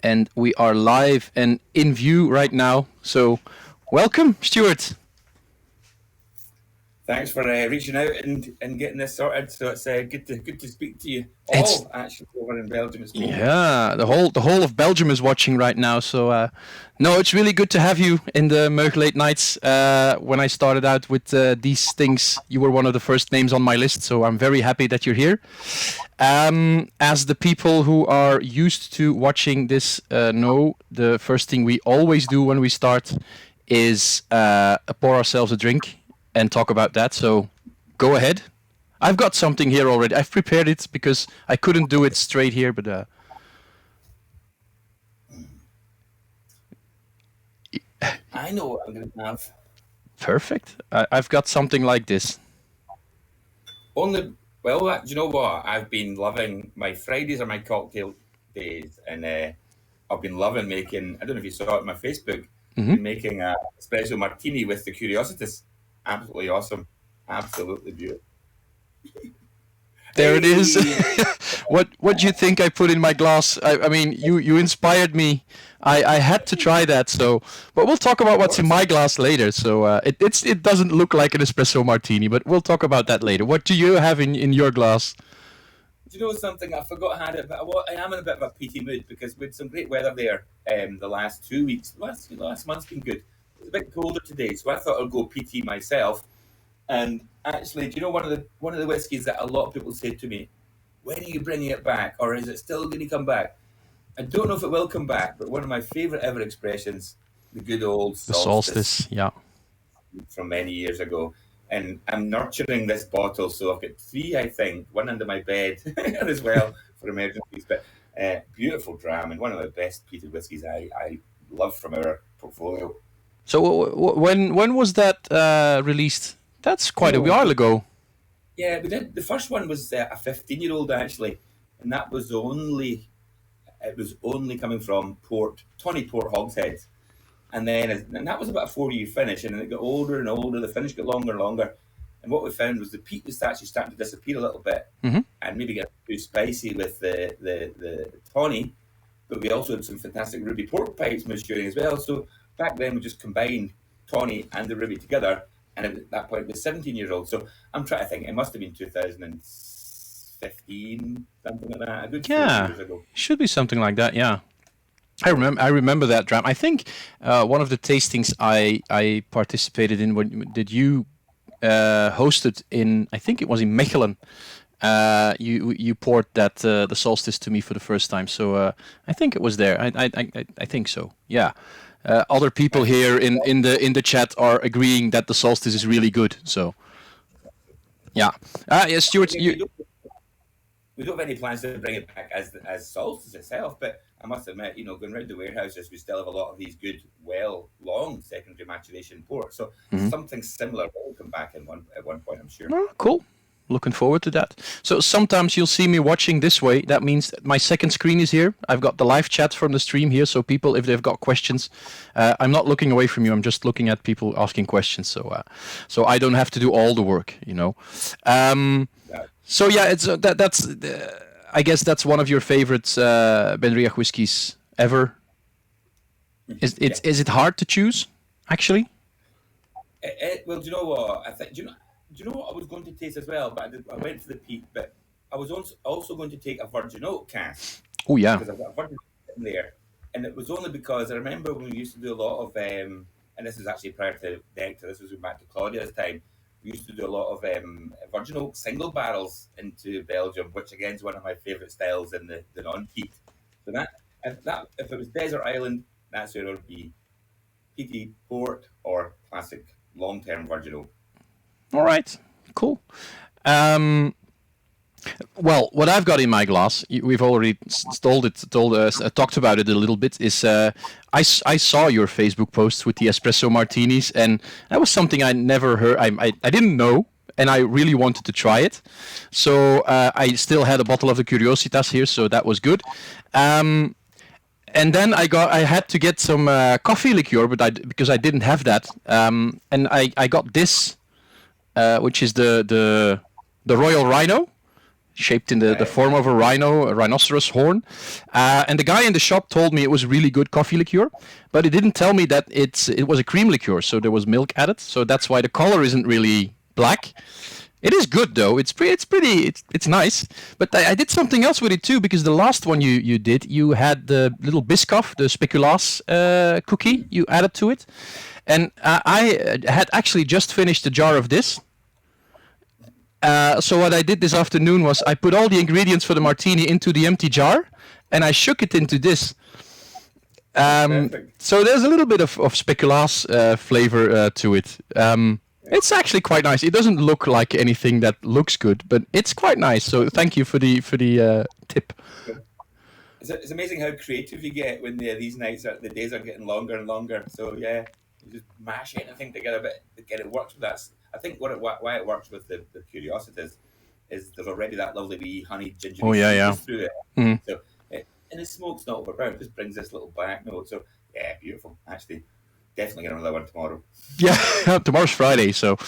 and we are live and in view right now. So, welcome, Stewart. Thanks for reaching out and getting this sorted. So it's good to speak to you all. Actually, over in Belgium, it's cool. Yeah, the whole of Belgium is watching right now. So no, it's really good to have you in the Meug Late Nights. When I started out with these things, you were one of the first names on my list. So I'm very happy that you're here. As the people who are used to watching this know, the first thing we always do when we start is pour ourselves a drink and talk about that. So go ahead. I've got something here already. I've prepared it because I couldn't do it straight here, but I know what I'm going to have. Perfect. I've got something like this. Well, do you know what? I've been loving my Fridays are my cocktail days, and I've been loving making. I don't know if you saw it on my Facebook. Been making a espresso martini with the Curiosities. Absolutely awesome. Absolutely beautiful. There it is. What do you think I put in my glass? I mean, you inspired me. I had to try that. So, but we'll talk about what's in my glass later. So it doesn't look like an espresso martini, but we'll talk about that later. What do you have in your glass? Do you know something? I forgot I had it, but I am in a bit of a peaty mood because we had some great weather there the last 2 weeks. Last month's been good. It's a bit colder today, so I thought I'd go peaty myself. And actually, do you know one of the whiskies that a lot of people say to me, when are you bringing it back, or is it still going to come back? I don't know if it will come back, but one of my favourite ever expressions, the good old solstice, yeah, from many years ago. And I'm nurturing this bottle, so I've got 3, I think, one under my bed as well for emergencies. But beautiful dram and one of the best peated whiskies I love from our portfolio. So when was that released? That's quite a while ago. Yeah, we did. The first one was a 15-year-old actually, and that was only coming from Tawny Port hogsheads. And that was about a 4-year finish, and then it got older and older. The finish got longer and longer, and what we found was the peat was actually starting to disappear a little bit, and maybe get too spicy with the tawny. But we also had some fantastic ruby pork pipes maturing as well. So back then we just combined tawny and the ruby together, and at that point it was 17 years old. So I'm trying to think. It must have been 2015, something like that. A good 4 years ago. Should be something like that. Yeah. I remember that dram. I think one of the tastings I participated in when did you hosted in, I think it was in Mechelen. You poured that the solstice to me for the first time. So I think it was there. I think so. Yeah. Other people here in the chat are agreeing that the solstice is really good. So yeah. Yeah, Stewart, we don't have any plans to bring it back as solstice itself, but I must admit, going around the warehouses, we still have a lot of these good, long secondary maturation ports. So something similar will come back at one point, I'm sure. Oh, cool. Looking forward to that. So sometimes you'll see me watching this way. That means my second screen is here. I've got the live chat from the stream here. So people, if they've got questions, I'm not looking away from you. I'm just looking at people asking questions. So I don't have to do all the work, So yeah, it's that's. I guess that's one of your favorite Benriach whiskies ever. Is it hard to choose, actually? Well, do you know what? Do you know what I was going to taste as well? But I went for the peat. But I was also going to take a virgin oak cask. Oh yeah. Because I've got a virgin oak in there, and it was only because I remember when we used to do a lot of, and this was actually prior to Nectar. This was back to Claudia's time. We used to do a lot of virgin oak single barrels into Belgium, which again is one of my favourite styles in the non-peat. So if it was desert island, that's where it would be peaty port or classic long-term virgin oak. All right, cool. Well, what I've got in my glass, we've already talked about it a little bit, is I saw your Facebook post with the espresso martinis, and that was something I never heard. I didn't know, and I really wanted to try it. So I still had a bottle of the Curiositas here, so that was good. And then I had to get some coffee liqueur, because I didn't have that, and I got this, which is the Royal Rhino. shaped in the form of a rhinoceros horn. And the guy in the shop told me it was really good coffee liqueur, but he didn't tell me that it was a cream liqueur, so there was milk added. So that's why the color isn't really black. It is good though. It's nice. But I did something else with it too, because the last one you did, you had the little Biscoff, the speculaas cookie, you added to it, and I had actually just finished a jar of this. So what I did this afternoon was I put all the ingredients for the martini into the empty jar, and I shook it into this. So there's a little bit of speculaas flavor to it. It's actually quite nice. It doesn't look like anything that looks good, but it's quite nice. So thank you for the tip. It's amazing how creative you get when these nights the days are getting longer and longer. So yeah, you just mash anything together, but again, it works with that. I think why it works with the curiosities is there's already that lovely wee honey ginger through it. Mm-hmm. So and the smoke's not overbearing. It just brings this little black note. So yeah, beautiful. Actually, definitely get another one tomorrow. Yeah, tomorrow's Friday. So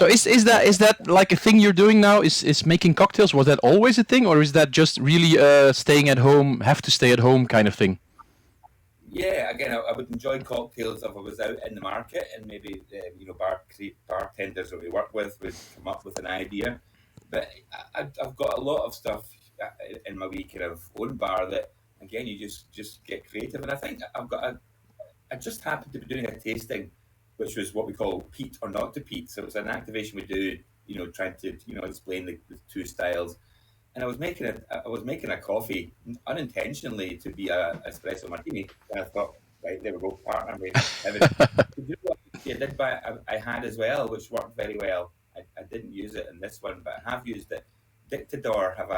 is that like a thing you're doing now? Is making cocktails? Was that always a thing, or is that just really staying at home, have to stay at home kind of thing? Yeah, again, I would enjoy cocktails if I was out in the market and maybe bartenders that we work with would come up with an idea. But I've got a lot of stuff in my wee kind of own bar that again you just get creative. And I think I just happened to be doing a tasting, which was what we call peat or not to peat. So it's an activation we do, trying to explain the two styles. And I was making a coffee unintentionally to be a espresso martini, and I thought, right, there we go, partner. I had as well, which worked very well. I didn't use it in this one, but I have used it. Dictador have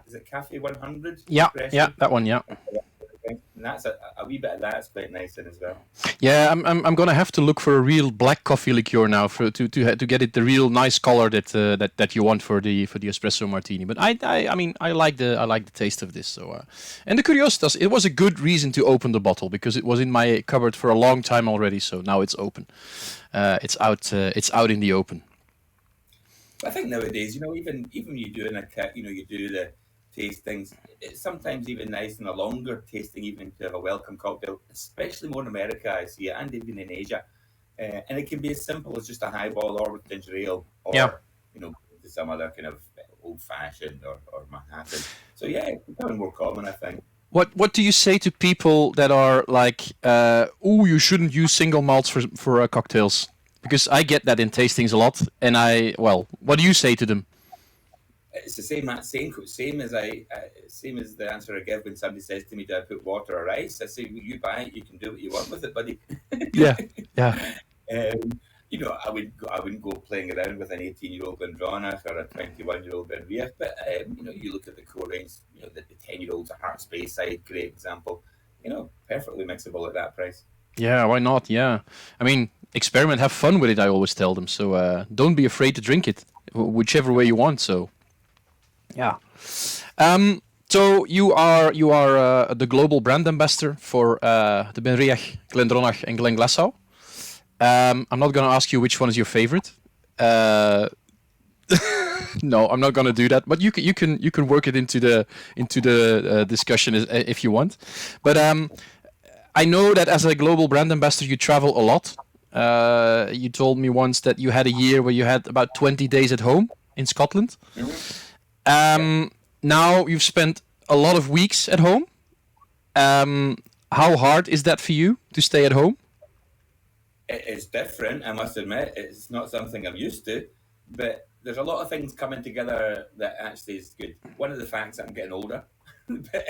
is it Cafe 100? Yeah, espresso? Yeah, that one, yeah. And that's a wee bit of that's quite nice in as well. Yeah, I'm gonna have to look for a real black coffee liqueur now to get it the real nice color that you want for the espresso martini. But I mean I like the taste of this. So and the Curiositas, it was a good reason to open the bottle because it was in my cupboard for a long time already. So now it's open. It's out in the open. I think nowadays, even you doing you do the tastings, it's sometimes even nice in a longer tasting evening to have a welcome cocktail, especially more in America, I see it, and even in Asia. And it can be as simple as just a highball or with ginger ale or, some other kind of old-fashioned or Manhattan. So yeah, it's becoming more common, I think. What do you say to people that are like, you shouldn't use single malts for cocktails? Because I get that in tastings a lot, and what do you say to them? It's the same as the answer I give when somebody says to me, "Do I put water or ice?" I say, well, "You buy it. You can do what you want with it, buddy." Yeah. I wouldn't go playing around with an 18-year-old Glendronach or a 21-year-old Benriach, but you look at the core range. The 10-year-olds, a Heart Space Side, great example. Perfectly mixable at that price. Yeah, why not? Yeah, I mean, experiment, have fun with it. I always tell them. So don't be afraid to drink it, whichever way you want. So. Yeah. So you are the global brand ambassador for the Benriach, Glendronach, and Glenglassaugh. I'm not going to ask you which one is your favorite. No, I'm not going to do that. But you can work it into the discussion if you want. But I know that as a global brand ambassador, you travel a lot. You told me once that you had a year where you had about 20 days at home in Scotland. Now you've spent a lot of weeks at home. How hard is that for you to stay at home? It's different, I must admit. It's not something I'm used to, but there's a lot of things coming together that actually is good. One of the facts that I'm getting older, but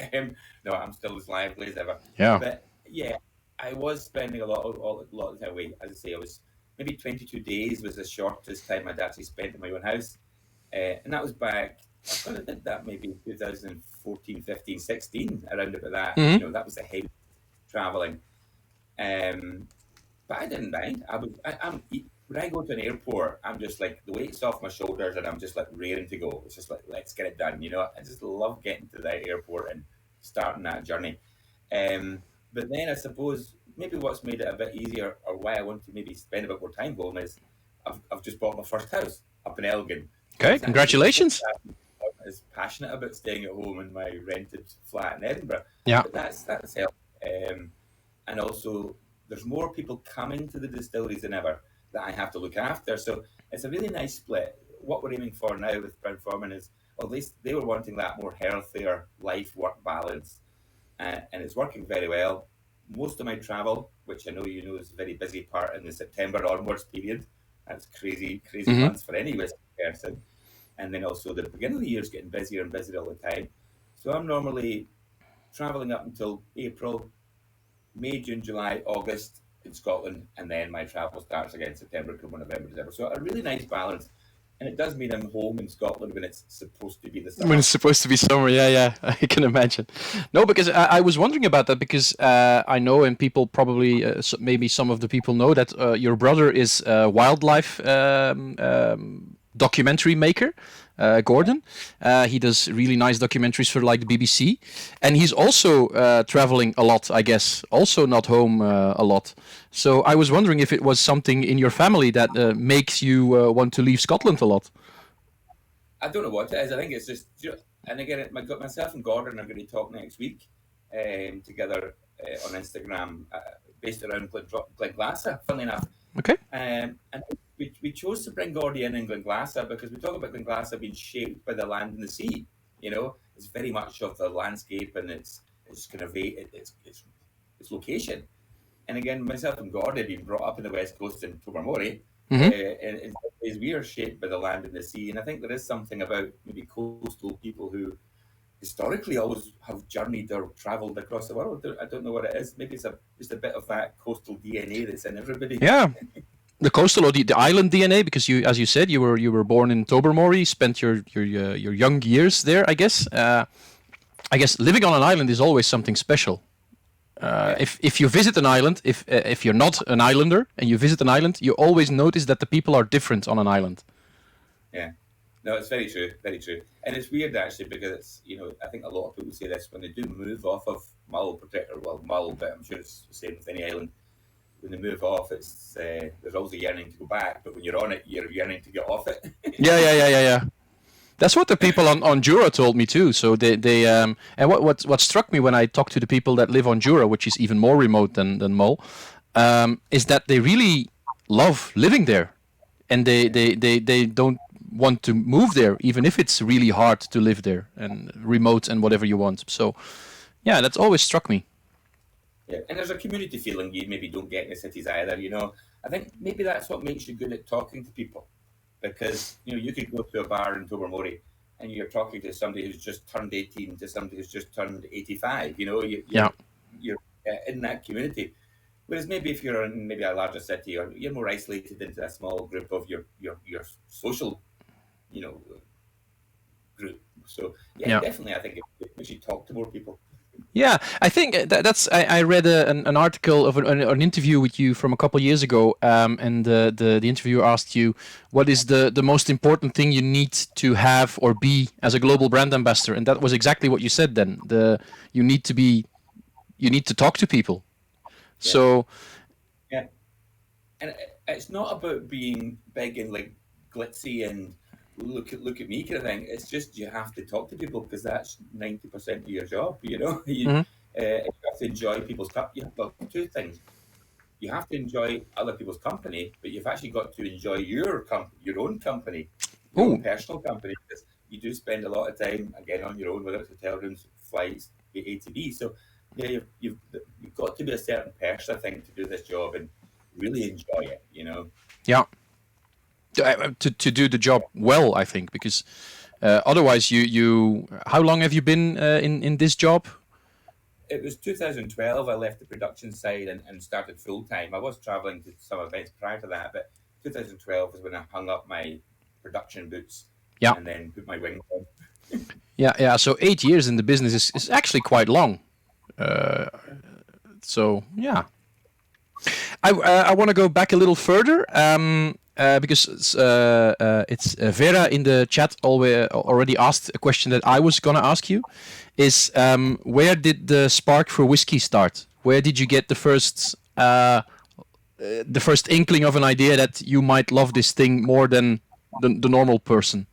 no, I'm still as lively as ever. Yeah. But yeah, I was spending a lot of the time away. As I say, I was maybe 22 days was the shortest time I'd actually spent in my own house, and that was back. I did that maybe 2014, 15, 16, around about that. Mm-hmm. That was the heavy traveling. But I didn't mind. When I go to an airport, I'm just like, the weight's off my shoulders and I'm just like raring to go. It's just like, let's get it done. I just love getting to that airport and starting that journey. But then I suppose maybe what's made it a bit easier, or why I want to maybe spend a bit more time going, is I've just bought my first house up in Elgin. Okay, congratulations. It's passionate about staying at home in my rented flat in Edinburgh. Yeah. But that's helped. And also, there's more people coming to the distilleries than ever that I have to look after. So it's a really nice split. What we're aiming for now with Brown-Forman is, well, at least they were wanting that more healthier life-work balance. And it's working very well. Most of my travel, which I know you know is a very busy part in the September onwards period, that's crazy months for any whiskey person. And then also the beginning of the year is getting busier and busier all the time. So I'm normally traveling up until April, May, June, July, August in Scotland, and then my travel starts again September, October, November, December. So a really nice balance. And it does mean I'm home in Scotland when it's supposed to be the summer. When it's supposed to be summer, yeah, I can imagine. No, because I was wondering about that because I know, and people probably, maybe some of the people know that your brother is a wildlife documentary maker, Gordon. He does really nice documentaries for like the BBC, and he's also traveling a lot, I guess. Also not home a lot. So I was wondering if it was something in your family that makes you want to leave Scotland a lot. I don't know what it is. I think it's just, and again, myself and Gordon are going to talk next week together on Instagram, based around Glenglassaugh, funnily enough. Okay. And we chose to bring Gordy in Glenglassaugh because we talk about Glenglassaugh being shaped by the land and the sea. You know, it's very much of the landscape and it's kind of its location. And again, myself and Gordy have been brought up in the West Coast in Tobermory. And in some ways we are shaped by the land and the sea. And I think there is something about maybe coastal people who historically always have journeyed or travelled across the world. I don't know what it is. Maybe it's just a bit of that coastal DNA that's in everybody. Yeah. The coastal or the island DNA, because you, as you said, you were born in Tobermory, spent your young years there. I guess living on an island is always something special. If you visit an island, if you're not an islander and you visit an island, you always notice that the people are different on an island. Yeah, no, it's very true, and it's weird actually because it's, I think a lot of people say this when they do move off of Mull, but I'm sure it's the same with any island. When they move off, it's there's always a yearning to go back, but when you're on it, you're yearning to get off it. Yeah. That's what the people on Jura told me too. So they and what struck me when I talked to the people that live on Jura, which is even more remote than Mull, is that they really love living there, and they don't want to move there, even if it's really hard to live there and remote and whatever you want. So, yeah, that's always struck me. Yeah, and there's a community feeling you maybe don't get in the cities either. I think maybe that's what makes you good at talking to people. Because, you could go to a bar in Tobermory and you're talking to somebody who's just turned 18 to somebody who's just turned 85. You're in that community. Whereas maybe if you're in maybe a larger city or you're more isolated into a small group of your social, group. So, definitely I think it makes you talk to more people. Yeah, I think that's. I read an article of an interview with you from a couple of years ago, and the interviewer asked you what is the most important thing you need to have or be as a global brand ambassador, and that was exactly what you said. Then you need to talk to people. Yeah. So yeah, and it's not about being big and like glitzy and look at me kind of thing. It's just you have to talk to people because that's 90% of your job. You have to enjoy people's company. Well, two things: you have to enjoy other people's company, but you've actually got to enjoy your own company, your own personal company, because you do spend a lot of time again on your own, whether it's hotel rooms, flights, A to B. So yeah, you've got to be a certain person, I think, to do this job and really enjoy it. Yeah. To do the job well, I think, because otherwise you how long have you been in this job? It was 2012 I left the production side and started full time. I was traveling to some events prior to that, but 2012 was when I hung up my production boots and then put my wings on. Yeah. So 8 years in the business is actually quite long. So yeah, I want to go back a little further. Because it's Vera in the chat already asked a question that I was gonna ask you, is where did the spark for whiskey start? Where did you get the first inkling of an idea that you might love this thing more than the normal person?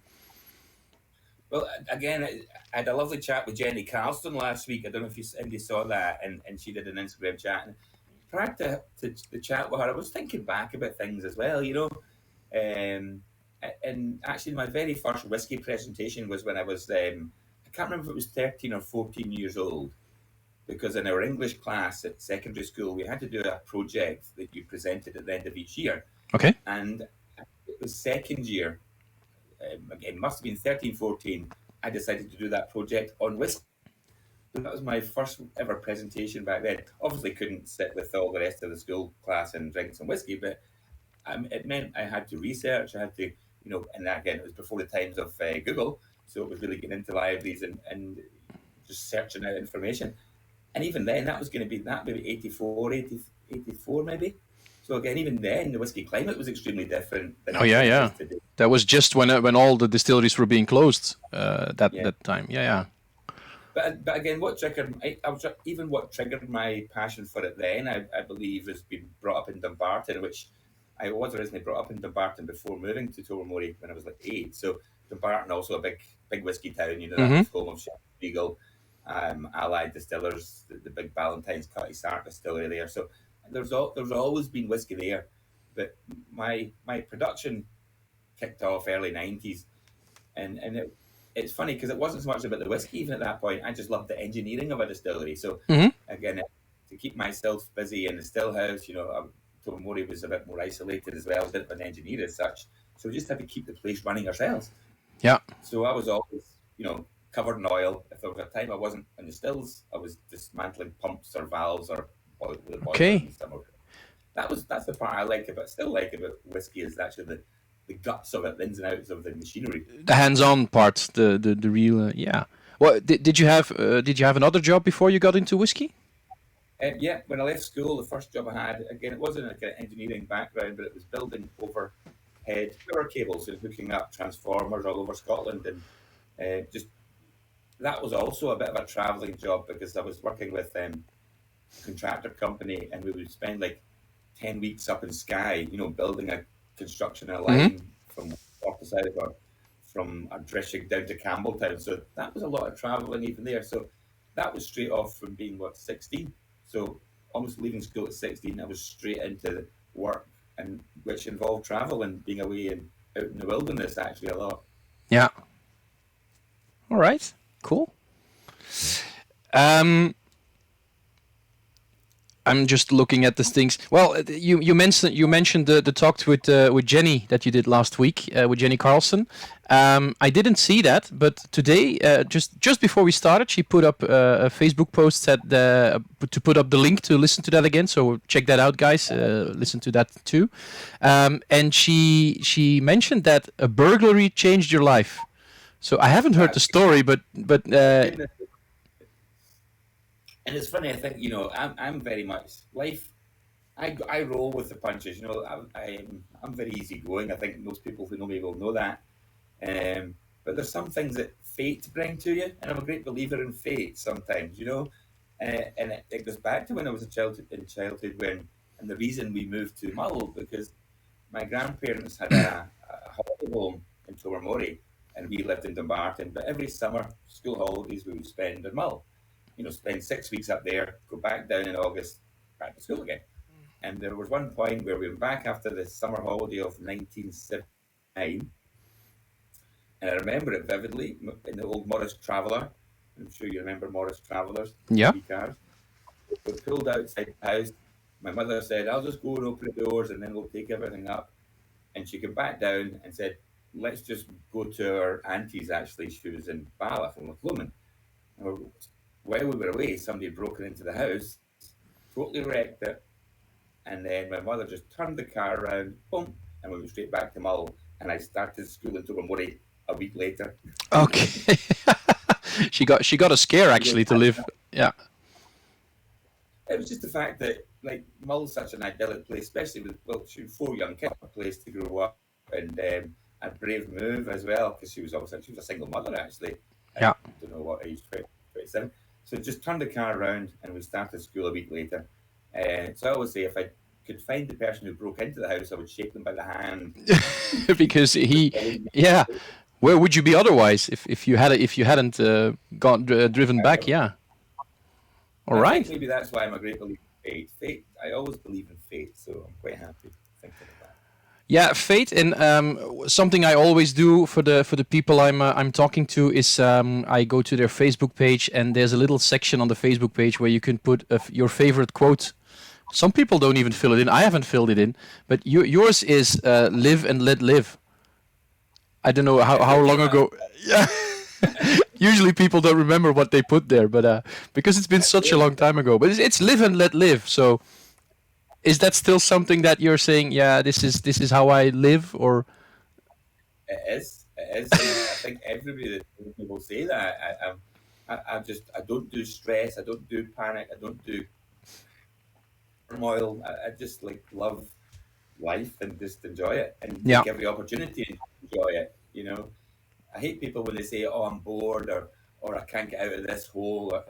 Well, again, I had a lovely chat with Jenny Carlston last week. I don't know if anybody saw that, and she did an Instagram chat. And prior to the chat with her, I was thinking back about things as well, and actually, my very first whiskey presentation was when I was, I can't remember if it was 13 or 14 years old, because in our English class at secondary school, we had to do a project that you presented at the end of each year. Okay. And it was second year, again, must have been 13, 14, I decided to do that project on whiskey. So that was my first ever presentation back then. Obviously couldn't sit with all the rest of the school class and drink some whiskey, but it meant I had to research, I had to, and again, it was before the times of Google, so it was really getting into libraries and just searching out information. And even then, that was going to be maybe 84 maybe. So again, even then, the whiskey climate was extremely different than it is today. That was just when all the distilleries were being closed that time. Yeah. But again, what triggered my passion for it then, I believe, has been brought up in Dumbarton, which I was originally brought up in Dumbarton before moving to Tobermory when I was like 8. So Dumbarton, also a big whiskey town, that was home of Regal, Allied Distillers, the big Ballantyne's Cutty Sark distillery there. So there's always been whiskey there, but my production kicked off early 90s, and it's funny because it wasn't so much about the whiskey even at that point. I just loved the engineering of a distillery. So again, to keep myself busy in the still house, Tobermory was a bit more isolated as well, didn't have an engineer as such, so we just had to keep the place running ourselves. Yeah. So I was always, covered in oil. If there was a time I wasn't in the stills, I was dismantling pumps or valves or boilers. Okay. That's the part I like about whiskey, is actually the guts of it, the ins and outs of the machinery. The hands-on part, the real, yeah. Well, did you have another job before you got into whiskey? Yeah, when I left school, the first job I had, again, it wasn't like an engineering background, but it was building overhead power cables and hooking up transformers all over Scotland, and just that was also a bit of a travelling job because I was working with a contractor company, and we would spend like 10 weeks up in Skye, building a construction line from north to south, or from Ardrishig down to Campbelltown. So that was a lot of travelling even there. So that was straight off from being 16. So almost leaving school at 16, I was straight into work, and which involved travel and being away and out in the wilderness actually a lot. Yeah. All right. Cool. I'm just looking at these things. Well, you mentioned the talk with Jenny that you did last week with Jenny Carlson. I didn't see that, but today, just before we started, she put up a Facebook post to put up the link to listen to that again. So check that out, guys. Listen to that too. And she mentioned that a burglary changed your life. So I haven't heard the story, but. And it's funny, I think, I'm very much life. I roll with the punches, I'm very easygoing. I think most people who know me will know that. But there's some things that fate brings to you, and I'm a great believer in fate sometimes, and it goes back to when I was in childhood, and the reason we moved to Mull, because my grandparents had a holiday home in Tobermory, and we lived in Dumbarton, but every summer, school holidays, we would spend in Mull. Spend 6 weeks up there, go back down in August, back to school again. And there was one point where we went back after the summer holiday of 1979, and I remember it vividly in the old Morris Traveller. I'm sure you remember Morris Travellers. Yeah. Cars. We pulled outside the house. My mother said, "I'll just go and open the doors and then we'll take everything up." And she came back down and said, "Let's just go to our auntie's." Actually, she was in Bala from Lothlumman. While we were away, somebody had broken into the house, totally wrecked it, and then my mother just turned the car around, boom, and we went straight back to Mull, and I started school in Tobermory a week later. Okay. she got a scare actually to live. Yeah. It was just the fact that Mull's such an idyllic place, especially with 4 young kids, a place to grow up, and a brave move as well, because she was a single mother actually. Yeah. I don't know what age, 27. So just turned the car around and we started school a week later. So I always say if I could find the person who broke into the house, I would shake them by the hand. Because Where would you be otherwise if you hadn't gone driven back? Yeah. All I right. think maybe that's why I'm a great believer in fate. Fate. I always believe in fate, so I'm quite happy thinking of that. Yeah, fate, and something I always do for the people I'm talking to is I go to their Facebook page, and there's a little section on the Facebook page where you can put your favorite quote. Some people don't even fill it in. I haven't filled it in, but yours is "Live and let live." I don't know how long ago. Yeah. Usually people don't remember what they put there, but because it's been such a long time ago. But it's "Live and let live." So. Is that still something that you're saying? Yeah, this is how I live, or It is. It is. And I think everybody that will say that. I don't do stress. I don't do panic. I don't do turmoil. I just like love life and just enjoy it and yeah, take every opportunity to enjoy it. I hate people when they say, "Oh, I'm bored," or "I can't get out of this hole." Or,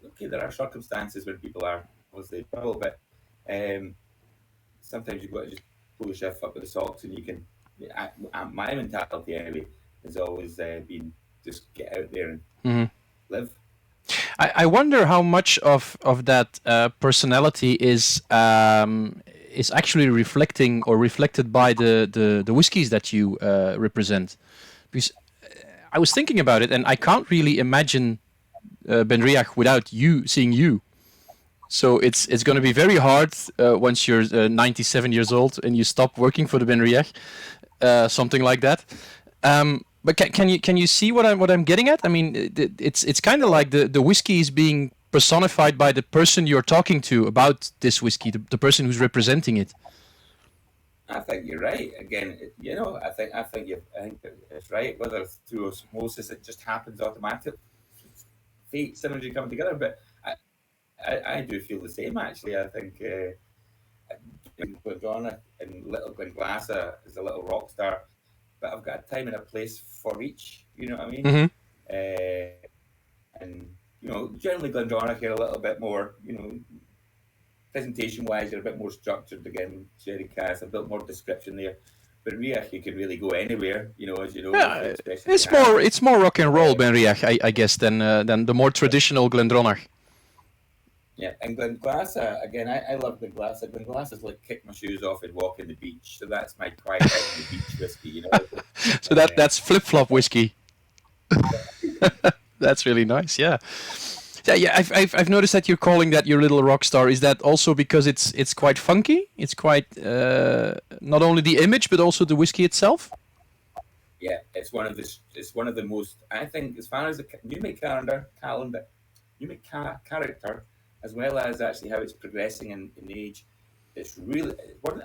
okay, there are circumstances when people are obviously in trouble, but sometimes you've got to just pull yourself up with the socks, and you can. My mentality anyway has always been just get out there and hmm live. I wonder how much of that personality is actually reflected by the whiskies that you represent. Because I was thinking about it, and I can't really imagine Benriach without seeing you. So it's going to be very hard once you're 97 years old and you stop working for the Benriach, something like that. But can you see what I'm getting at? I mean, it's kind of like the whiskey is being personified by the person you're talking to about this whiskey, the person who's representing it. I think you're right. Again, I think it's right. Whether it's through osmosis, it just happens automatically. Fate, synergy coming together, but. I do feel the same actually. I think Glendronach and little Glenglassaugh is a little rock star, but I've got a time and a place for each. You know what I mean? Mm-hmm. And generally Glendronach are a little bit more, presentation wise, you're a bit more structured. Again, sherry cask, a bit more description there. But Benriach, you can really go anywhere. As you know. Yeah, it's more rock and roll Benriach, I guess, than the more traditional Glendronach. Yeah, and Glenglassaugh, again, I love Glenglassaugh. Glenglassaugh is like kick my shoes off and walk in the beach. So that's my quiet out on the beach whiskey, So that's flip-flop whiskey. That's really nice, yeah. Yeah. I've noticed that you're calling that your little rock star. Is that also because it's quite funky? It's quite not only the image but also the whiskey itself. Yeah, it's one of the most. I think as far as the new make character, as well as actually how it's progressing in age, it's really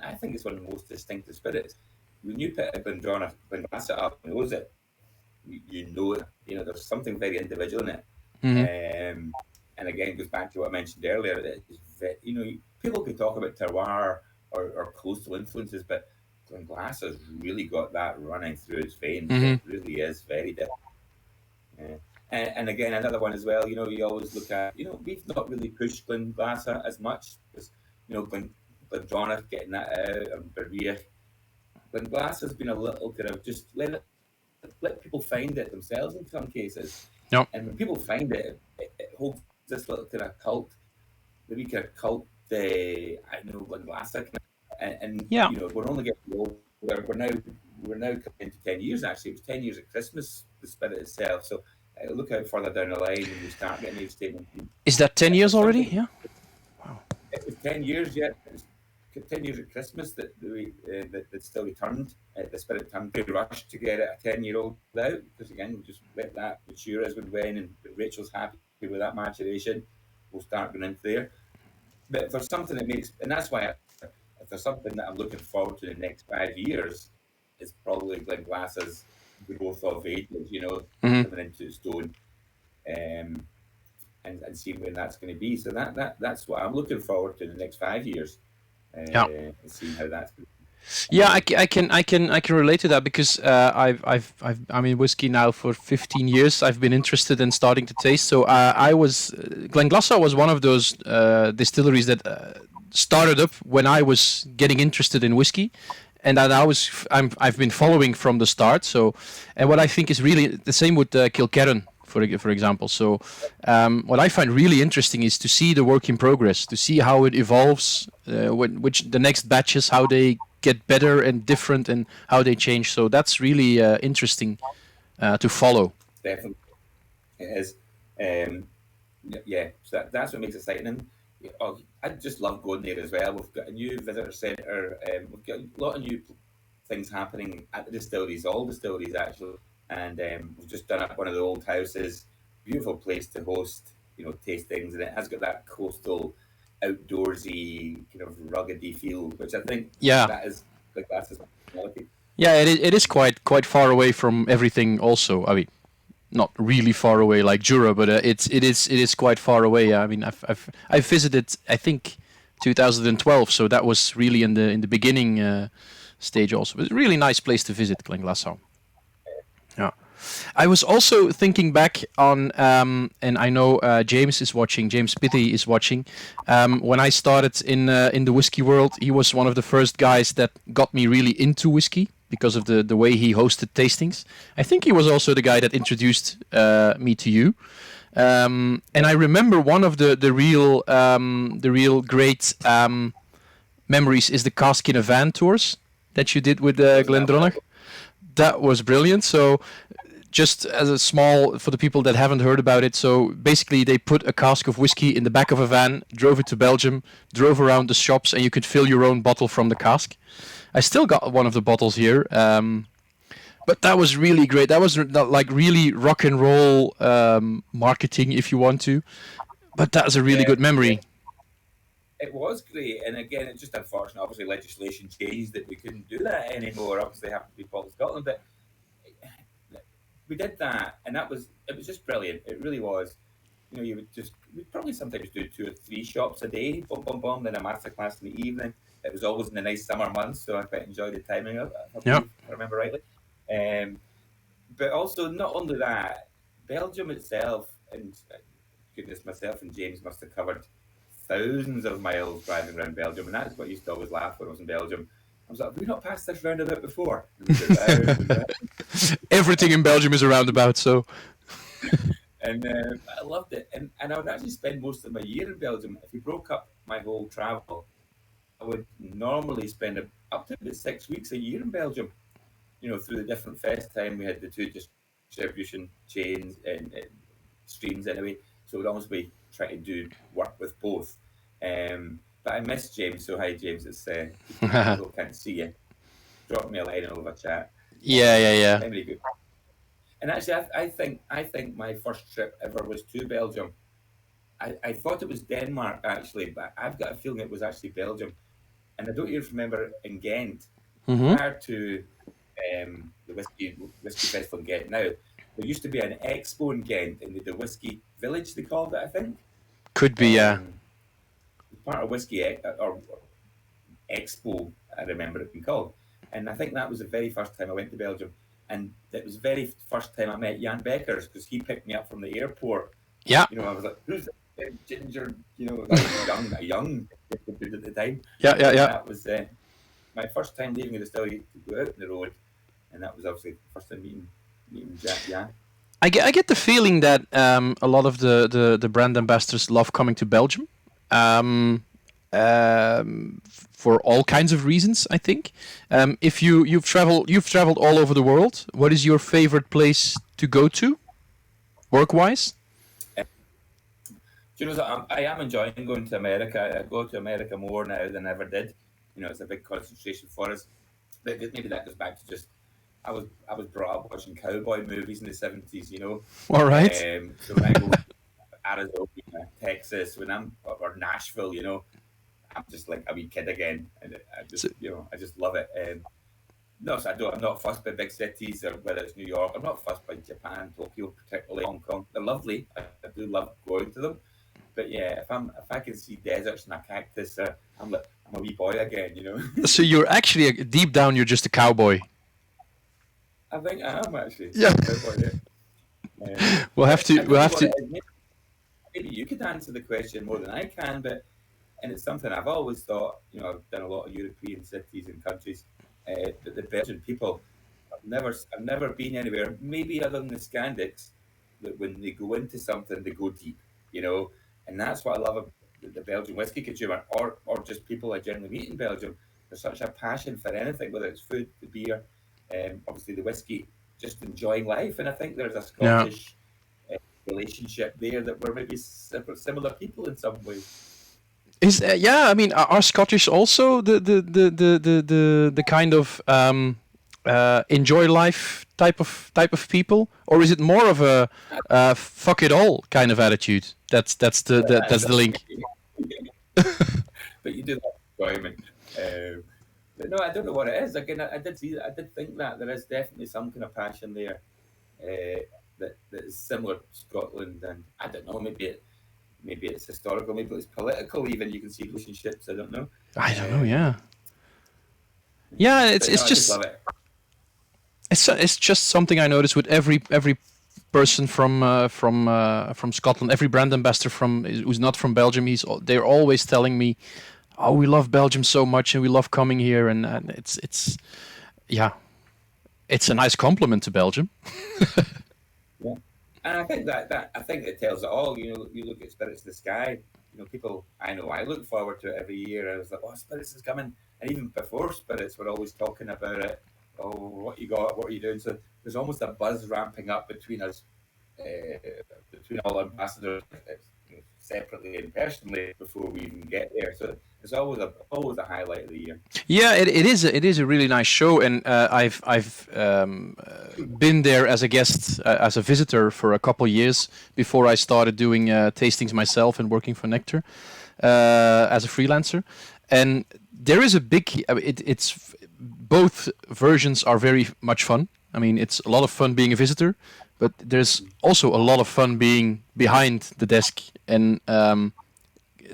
I think it's one of the most distinctive spirits. When you put a Glenglassaugh up and nose it, you know it. There's something very individual in it. Mm-hmm. And again, it goes back to what I mentioned earlier. People can talk about terroir or coastal influences, but Glenglassaugh's really got that running through its veins. Mm-hmm. It really is very different. And again, another one as well, you always look at, we've not really pushed Glenglassaugh as much because, Glendronach getting that out and Benriach. Glenglassaugh's been a little kind of just let people find it themselves in some cases. Yep. And when people find it, it holds this little kind of cult, maybe kind of cult, Glenglassaugh. And yeah. We're only getting older. We're now coming into 10 years actually. It was 10 years at Christmas, the spirit itself. So look out further down the line when you start getting age statement. Is that 10 years already? Yeah. Wow. It was 10 years yet. It was 10 years at Christmas that still returned. The spirit turned pretty rushed to get a 10-year-old out because again we just let that mature as we went, and Rachel's happy with that maturation. We'll start going into there. But if there's something that makes, and that's why if there's something that I'm looking forward to in the next 5 years, it's probably Glenglassaugh's growth of ages, Mm-hmm. coming into stone, and seeing when that's going to be. So that's what I'm looking forward to in the next 5 years, and seeing how that's going to be. Yeah, I can relate to that because I'm in whiskey now for 15 years. I've been interested in starting to taste. So Glenglassaugh was one of those distilleries that started up when I was getting interested in whiskey, and I've been following from the start. So, and what I think is really the same with Kilkerran, for example. So, what I find really interesting is to see the work in progress, to see how it evolves, which the next batches, how they get better and different, and how they change. So that's really interesting to follow. Definitely, it is. Yeah, so that's what makes it exciting. And I just love going there as well. We've got a new visitor centre. We've got a lot of new things happening at the distilleries, all distilleries actually. And we've just done up one of the old houses. Beautiful place to host, tastings, and it has got that coastal, outdoorsy, kind of ruggedy feel, which I think that is the Glasses quality. Yeah, it is quite far away from everything. Also, I mean, not really far away like Jura, but it is quite far away. Yeah, I mean, I've visited, I think, 2012, so that was really in the beginning stage. Also, it's a really nice place to visit, Glenglassaugh. Yeah. I was also thinking back on, and I know James is watching. James Pithy is watching. When I started in the whiskey world, he was one of the first guys that got me really into whiskey because of the way he hosted tastings. I think he was also the guy that introduced me to you. And I remember one of the real great memories is the cask in a van tours that you did with Glendronach. That was brilliant. So just as a small, for the people that haven't heard about it, so basically they put a cask of whiskey in the back of a van, drove it to Belgium, drove around the shops, and you could fill your own bottle from the cask. I still got one of the bottles here, but that was really great. That was like really rock and roll marketing, if you want to. But that was a really good memory. It was great, and again, it's just unfortunate. Obviously, legislation changed that we couldn't do that anymore. Obviously, they have to be bottled Scotland, but we did that, and it was just brilliant. It really was. We'd probably sometimes do 2 or 3 shops a day, boom, boom, boom, then a masterclass in the evening. It was always in the nice summer months, so I quite enjoyed the timing of it, if I remember rightly. But also, not only that, Belgium itself, and goodness, myself and James must have covered thousands of miles driving around Belgium, and that's what I used to always laugh when I was in Belgium. I was like, have we not passed this roundabout before? Everything in Belgium is a roundabout, so... And I loved it. And I would actually spend most of my year in Belgium. If you broke up my whole travel, I would normally spend up to about 6 weeks a year in Belgium. Through the different fest time, we had the 2 distribution chains and streams anyway. So we'd almost be trying to do work with both. But I miss James, so hi James. It's people can't see you. Drop me a line and we'll have a chat. Yeah. Very good. And actually, I think my first trip ever was to Belgium. I thought it was Denmark actually, but I've got a feeling it was actually Belgium. And I don't even remember in Ghent, prior to the whiskey festival in Ghent. Now there used to be an expo in Ghent in the whiskey village. They called it, I think. Could be, yeah. Part of whiskey or expo, I remember it being called. And I think that was the very first time I went to Belgium. And it was the very first time I met Jan Beckers because he picked me up from the airport. Yeah. I was like, who's that ginger? I was young at the time. Yeah. That was my first time leaving the distillery to go out on the road. And that was obviously the first time meeting Jan. I get the feeling that a lot of the brand ambassadors love coming to Belgium. For all kinds of reasons, I think. If you've traveled all over the world, what is your favorite place to go to, work-wise? I am enjoying going to America. I go to America more now than I ever did. It's a big concentration for us. But maybe that goes back to just I was brought up watching cowboy movies in the 70s. All right. So when I go to Arizona, Texas, or Nashville, I'm just like a wee kid again, and I just love it. No, so I'm not fussed by big cities or whether it's New York. I'm not fussed by Japan, Tokyo, particularly Hong Kong. They're lovely. I do love going to them. But yeah, if I can see deserts and a cactus, I'm a wee boy again. So you're actually deep down, you're just a cowboy. I think I am actually. Yeah. We'll have to. Maybe you could answer the question more than I can, but. And it's something I've always thought, I've done a lot of European cities and countries, the Belgian people. I've never been anywhere, maybe other than the Scandics, that when they go into something, they go deep, and that's what I love about the Belgian whiskey consumer, or just people I generally meet in Belgium. There's such a passion for anything, whether it's food, the beer, obviously the whiskey, just enjoying life. And I think there's a Scottish relationship there that we're maybe similar people in some ways. I mean, are Scottish also the kind of enjoy life type of people, or is it more of a fuck it all kind of attitude? That's the link. But you do that enjoyment. But no, I don't know what it is. Again, I did see that. I did think that there is definitely some kind of passion there that is similar to Scotland, and I don't know. Maybe it's historical. Maybe it's political. Even you can see relationships. I don't know. Yeah. Yeah, it's just. It's just something I notice with every person from Scotland, every brand ambassador who's not from Belgium. They're always telling me, "Oh, we love Belgium so much, and we love coming here." And it's a nice compliment to Belgium. Yeah, and I think I think it tells it all. You look at Spirits of the Sky. People I look forward to it every year. I was like, "Oh, Spirits is coming," and even before Spirits, we're always talking about it. Oh, what you got? What are you doing? So there's almost a buzz ramping up between us, between all ambassadors, separately and personally, before we even get there. So it's always a highlight of the year. Yeah, it is a really nice show, and I've been there as a guest, as a visitor for a couple of years before I started doing tastings myself and working for Nectar as a freelancer. And there is a big. It's both versions are very much fun. I mean, it's a lot of fun being a visitor, but there's also a lot of fun being behind the desk and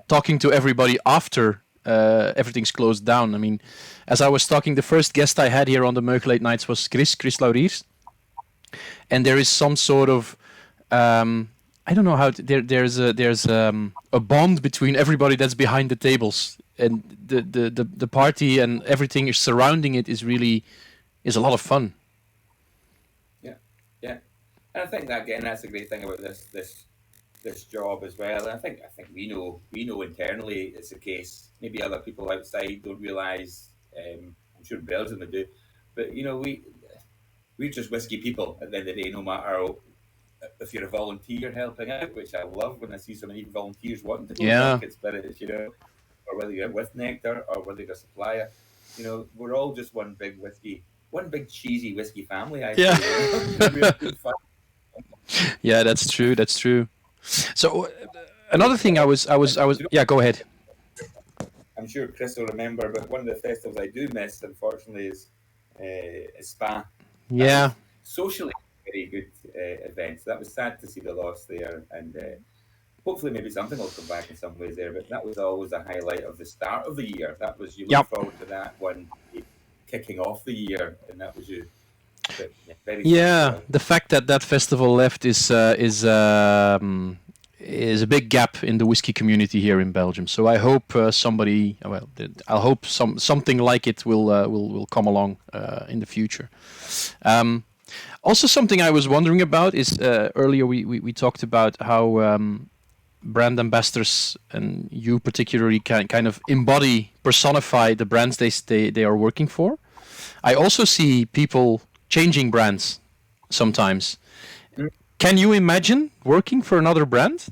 talking to everybody after everything's closed down. I mean, as I was talking, the first guest I had here on the Meug Late Nights was Chris Lauriers, and there is some sort of I don't know how there's a bond between everybody that's behind the tables, and the party and everything surrounding it is a lot of fun. Yeah, and I think that again, that's a great thing about this job as well. And I think we know internally it's the case. Maybe other people outside don't realise. I'm sure in Belgium they do, but we're just whiskey people at the end of the day. No matter if you're a volunteer helping out, which I love when I see so many volunteers wanting to go and get Spirits, or whether you're with Nectar or whether you're a supplier, we're all just one big cheesy whiskey family. Yeah, that's true. So another thing I was go ahead. I'm sure Chris will remember, but one of the festivals I do miss, unfortunately, is Spa. Yeah. Socially very good event. So that was sad to see the loss there, and hopefully maybe something will come back in some ways there. But that was always a highlight of the start of the year. That was you look forward to that one kicking off the year, and that was you. But, the fact that festival left is a big gap in the whiskey community here in Belgium. So I hope something like it will come along in the future. Also, something I was wondering about is earlier we talked about how brand ambassadors, and you particularly, can kind of personify the brands they are working for. I also see people changing brands sometimes. Can you imagine working for another brand?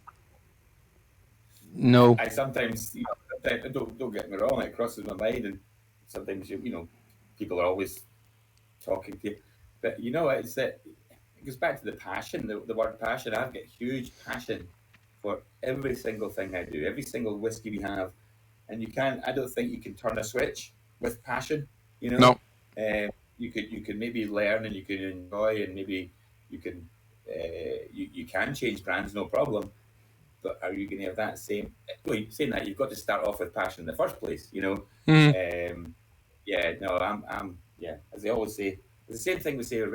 No. I sometimes, don't get me wrong, it crosses my mind, and sometimes people are always talking to you. But it goes back to the passion, the word passion. I've got huge passion for every single thing I do, every single whiskey we have, and I don't think you can turn a switch with passion. No. You could maybe learn and you can enjoy, and maybe you can you can change brands, no problem. But are you going to have that same? Well, saying that, you've got to start off with passion in the first place. I'm as they always say. It's the same thing we say with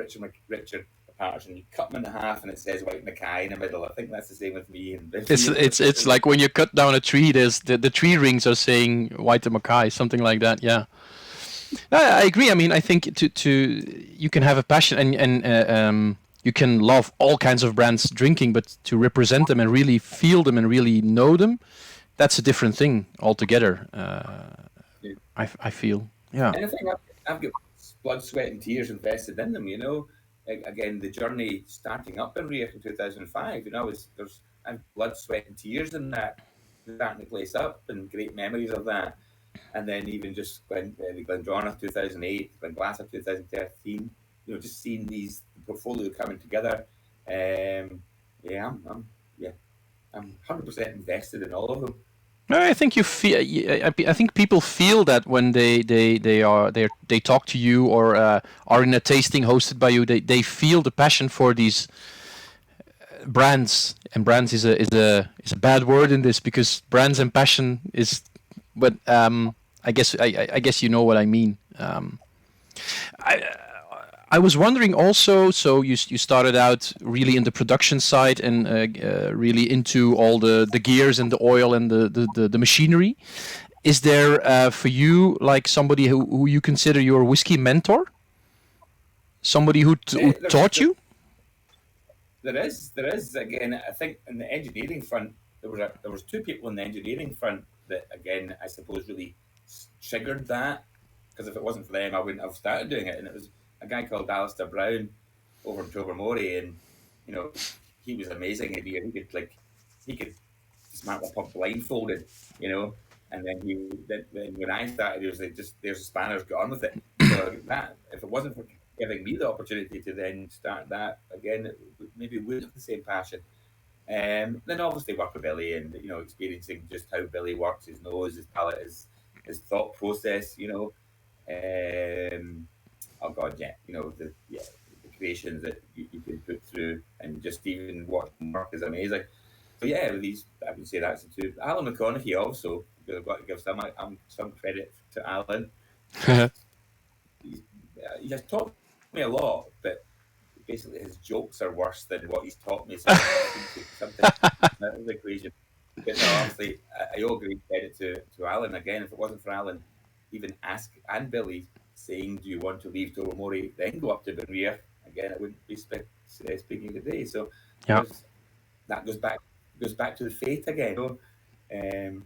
Richard Patterson. You cut them in half and it says White Mackay in the middle. I think that's the same with me. And it's like when you cut down a tree, there's the tree rings are saying White Mackay, something like that. Yeah. I agree. I mean, I think to you can have a passion and you can love all kinds of brands drinking, but to represent them and really feel them and really know them, that's a different thing altogether. Yeah. I feel. Yeah. And I think I've got blood, sweat, and tears invested in them. Again, the journey starting up in Benriach in 2005. I've blood, sweat, and tears in that, starting the place up, and great memories of that. And then even just the Glendronach 2008, Glenglassaugh 2013. Just seeing these portfolio coming together. Yeah, I'm 100% invested in all of them. I think you feel. I think people feel that when they talk to you or are in a tasting hosted by you. They feel the passion for these brands, and brands is a bad word in this, because brands and passion is. But I guess you know what I mean. I was wondering also, so you started out really in the production side and really into all the gears and the oil and the machinery. Is there for you like somebody who you consider your whiskey mentor? Somebody who taught you? There is. Again, I think in the engineering front, there was two people in the engineering front that, again, I suppose really triggered that. Because if it wasn't for them, I wouldn't have started doing it. And it was a guy called Alistair Brown over in Tobermory, and he was amazing. He could dismantle a pump blindfolded, and then when I started, it was like, just there's a spanner's got on with it. So that, if it wasn't for giving me the opportunity to then start that again, maybe wouldn't have the same passion. Then obviously work with Billy and experiencing just how Billy works, his nose, his palate, his thought process, oh God, yeah, the creations that you can put through, and just even watching work is amazing. So yeah, I would say that's the two. Alan McConaughey also, because I've got to give some credit to Alan. He has taught me a lot, but basically his jokes are worse than what he's taught me. So something out of the equation. But no, honestly, I owe great credit to Alan. Again, if it wasn't for Alan, even and Billy saying, "Do you want to leave Tobermory, then go up to Benriach?" Again, I wouldn't be speaking today. So yeah, that goes back to the faith again. And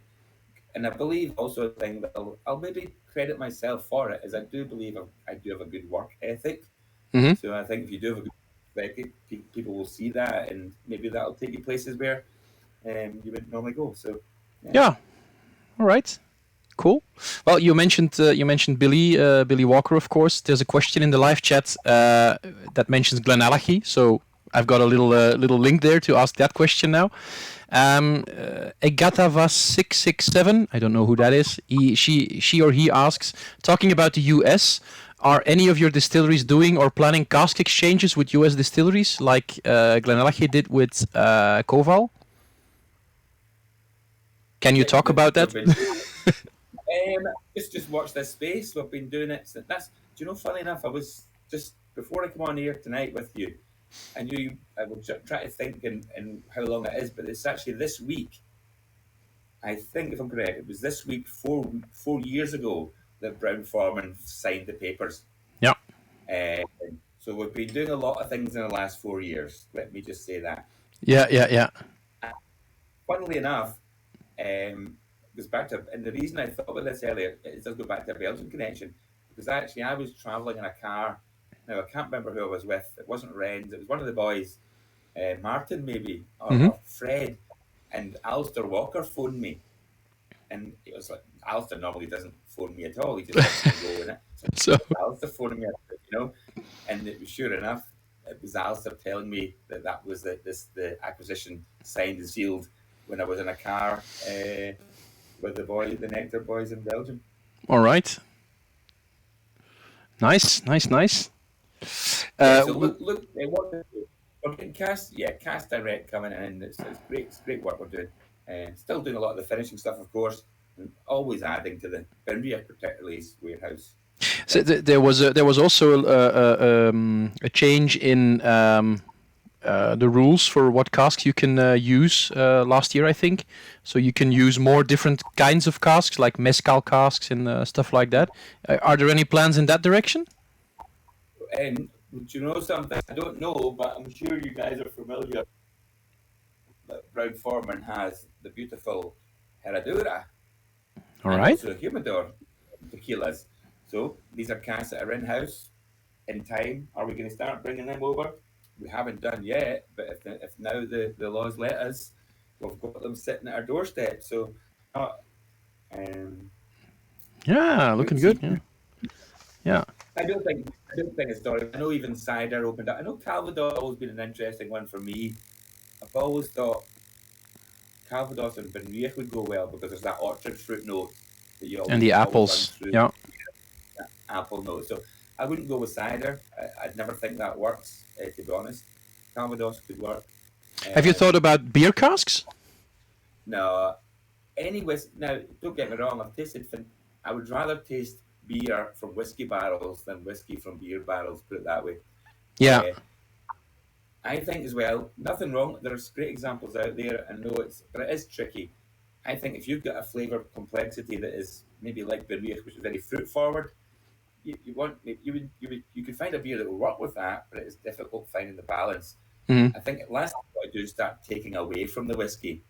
I believe also a thing that I'll maybe credit myself for it is I do believe I do have a good work ethic. Mm-hmm. So I think if you do have a good work ethic, people will see that, and maybe that'll take you places where you wouldn't normally go. So yeah. All right. Cool. Well, you mentioned Billy Walker, of course. There's a question in the live chat that mentions Glenglassaugh, so I've got a little link there to ask that question now. Egatavas667, I don't know who that is. She or he asks, talking about the US, are any of your distilleries doing or planning cask exchanges with US distilleries like Glenglassaugh did with Koval? Can you talk about that? Just watch this space. We've been doing it since funny enough, I was just before I come on here tonight with you, I knew I would try to think in how long it is, but it's actually this week. I think, if I'm correct, it was this week 4 years ago that Brown-Forman signed the papers. Yeah. So we've been doing a lot of things in the last 4 years. Let me just say that. Yeah. Funnily enough, goes back to, and the reason I thought about this earlier, it does go back to a Belgian connection, because actually I was travelling in a car. Now I can't remember who I was with. It wasn't Renz. It was one of the boys, Martin maybe, or Fred, and Alistair Walker phoned me, and it was like Alistair normally doesn't phone me at all. He just lets me go in it. So Alistair phoned me, and it was sure enough, it was Alistair telling me that was the acquisition signed and sealed when I was in a car with the Nectar boys in Belgium. All right. Nice. So look, we're getting cast direct coming in. It's great work we're doing. Still doing a lot of the finishing stuff, of course, and always adding to the Benriach, particularly warehouse. So there was also a change in the rules for what casks you can use last year, I think. So you can use more different kinds of casks, like mezcal casks and stuff like that. Are there any plans in that direction? And do you know something? I don't know, but I'm sure you guys are familiar that Brown Foreman has the beautiful Herradura All and right. also Humidor tequilas. So these are casks that are in house. In time, are we going to start bringing them over? We haven't done yet, but if now the laws let us, we've got them sitting at our doorstep. So, um, Yeah, we'll looking see. good. Yeah. Yeah. I don't think it's story. I know even cider opened up. I know Calvados always been an interesting one for me. I've always thought Calvados and Benriach would go well because there's that orchard fruit note that you And always the always run apples. through. Yeah. That apple note. So I wouldn't go with cider. I'd never think that works. To be honest, Calvados could work. Have you thought about beer casks? No. Anyways, now don't get me wrong. I've tasted. I would rather taste beer from whiskey barrels than whiskey from beer barrels. Put it that way. Yeah. Uh, I think as well, nothing wrong. There's great examples out there. I know but it is tricky. I think if you've got a flavour complexity that is maybe like Benriach, which is very fruit forward, you could find a beer that will work with that, but it is difficult finding the balance. Hmm. I think last thing you want to do is start taking away from the whiskey.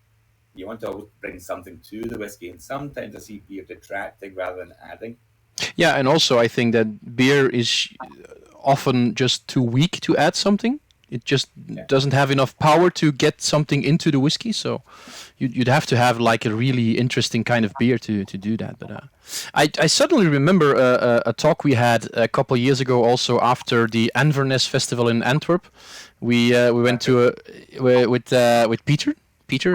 You want to always bring something to the whiskey, and sometimes I see beer detracting rather than adding. Yeah, and also I think that beer is often just too weak to add something. It just Yeah. doesn't have enough power to get something into the whiskey. So you'd have to have like a really interesting kind of beer to do that. But I suddenly remember a talk we had a couple years ago, also after the Inverness Festival in Antwerp. We went to with Peter. Peter.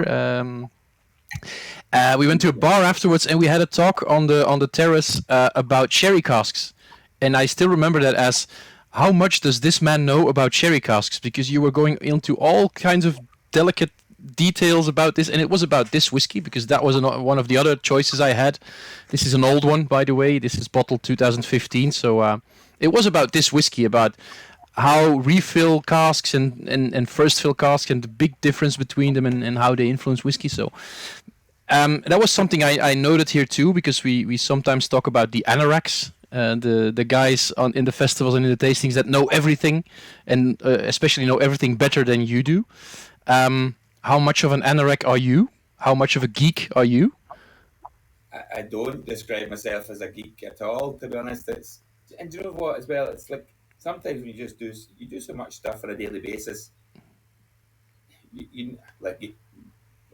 We went to a bar afterwards, and we had a talk on the terrace about sherry casks. And I still remember that as, how much does this man know about sherry casks? Because you were going into all kinds of delicate details about this, and it was about this whiskey because that was one of the other choices I had. This is an old one, by the way. This is bottled 2015, so it was about this whiskey, about how refill casks and first fill casks and the big difference between them and how they influence whiskey. So that was something I noted here too, because we sometimes talk about the anoraks, the guys in the festivals and in the tastings that know everything, and especially know everything better than you do. How much of an anorak are you? How much of a geek are you? I don't describe myself as a geek at all, to be honest. And do you know what as well? It's like sometimes when you do so much stuff on a daily basis.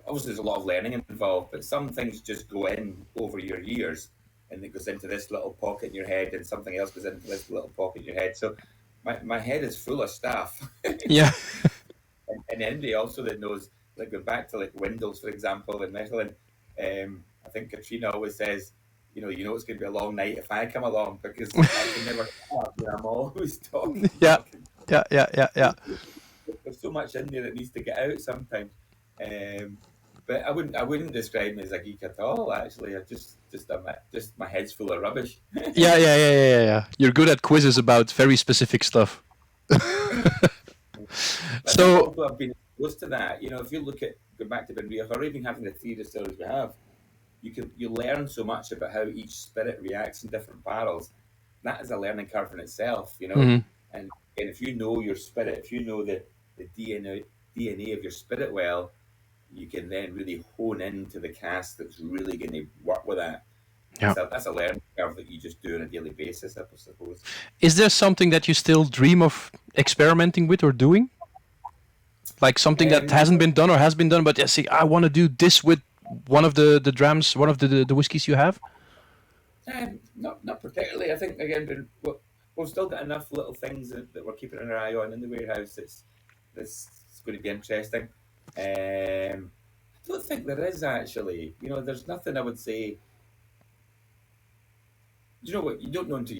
Obviously there's a lot of learning involved, but some things just go in over your years, and it goes into this little pocket in your head, and something else goes into this little pocket in your head. So my head is full of stuff. Yeah. And anybody also that knows, like going back to like windows, for example, in Michelin, I think Katrina always says, it's going to be a long night if I come along because I can never stop. I'm always talking. Yeah. talking. Yeah. There's so much in there that needs to get out sometimes. But I wouldn't describe me as a geek at all. Actually, just my head's full of rubbish. Yeah. You're good at quizzes about very specific stuff. I think So also I've been exposed to that. If you look at go back to Benriach or even having the three distilleries we have, you learn so much about how each spirit reacts in different barrels. That is a learning curve in itself. mhm. And if you know your spirit, if you know the DNA of your spirit well, you can then really hone into the cast that's really going to work with that. Yeah. That's a learning curve that you just do on a daily basis, I suppose. Is there something that you still dream of experimenting with or doing? Like something that hasn't been done or has been done, but say, I want to do this with one of the drams, one of the whiskeys you have? Not particularly. I think again, we've still got enough little things that we're keeping an eye on in the warehouse. It's going to be interesting. I don't think there is actually. There's nothing I would say. You know what? You don't know until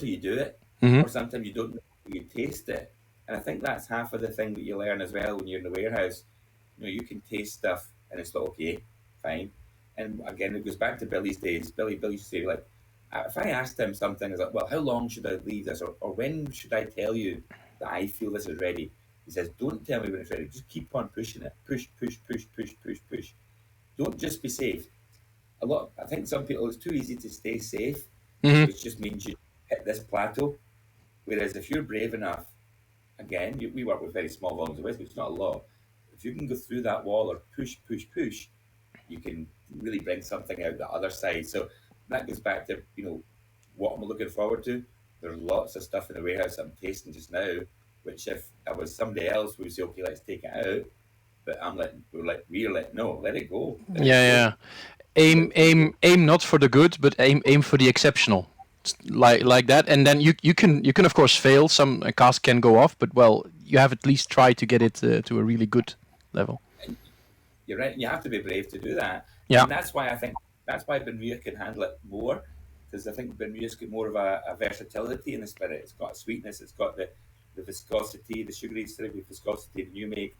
you do it, Hmm. or sometimes you don't know until you taste it. And I think that's half of the thing that you learn as well when you're in the warehouse. You can taste stuff, and it's like okay, fine. And again, it goes back to Billy's days. Billy used to say like, if I asked him something, I was like, well, how long should I leave this, or when should I tell you that I feel this is ready? He says, don't tell me when it's ready. Just keep on pushing it. Push, push, push, push, push, push. Don't just be safe. I think some people, it's too easy to stay safe, which just means you hit this plateau. Whereas if you're brave enough, again, we work with very small volumes of whiskey, it's not a lot. If you can go through that wall or push, push, push, you can really bring something out the other side. So that goes back to, what I'm looking forward to. There's lots of stuff in the warehouse I'm tasting just now, which if I was somebody else, we would say, okay, let's take it out. But let it go. Yeah. Aim not for the good, but aim for the exceptional. Like that, and then you can of course fail. Some cask can go off, but you have at least tried to get it to a really good level. You're right. You have to be brave to do that. Yeah, and that's why Benriach can handle it more, because I think Benriach's got more of a versatility in the spirit. It's got a sweetness. It's got the viscosity, the sugary syrupy viscosity that you make.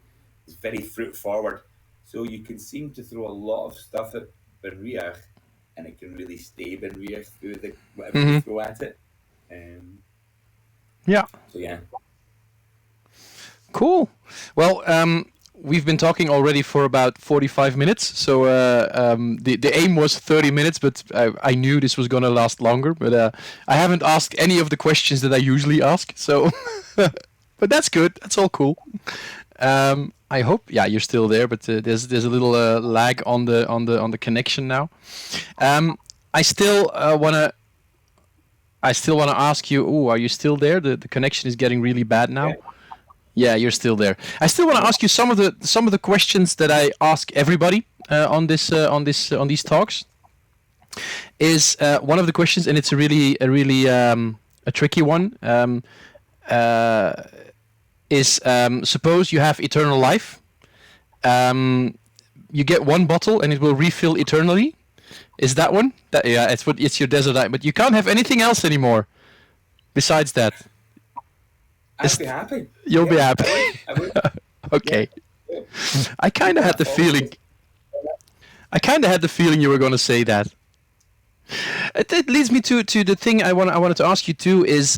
It's very fruit forward, so you can seem to throw a lot of stuff at Benriach, and it can really stay Benriach through whatever you throw at it. Yeah. So yeah. Cool. Well, we've been talking already for about 45 minutes. So the aim was 30 minutes, but I knew this was going to last longer. But I haven't asked any of the questions that I usually ask. So, but that's good. That's all cool. I hope. Yeah, you're still there, but there's a little lag on the connection now. I still wanna ask you. Oh, are you still there? The connection is getting really bad now. Yeah, you're still there. I still want to ask you some of the questions that I ask everybody on these talks. Is one of the questions, and it's a really tricky one. Is suppose you have eternal life. You get one bottle and it will refill eternally. Is that one? It's your desert island, but you can't have anything else anymore besides that. I'd be happy. You'll be happy. I would. Okay. Yeah. I kind of had the feeling. You were going to say that. It leads me to the thing I wanted to ask you too is,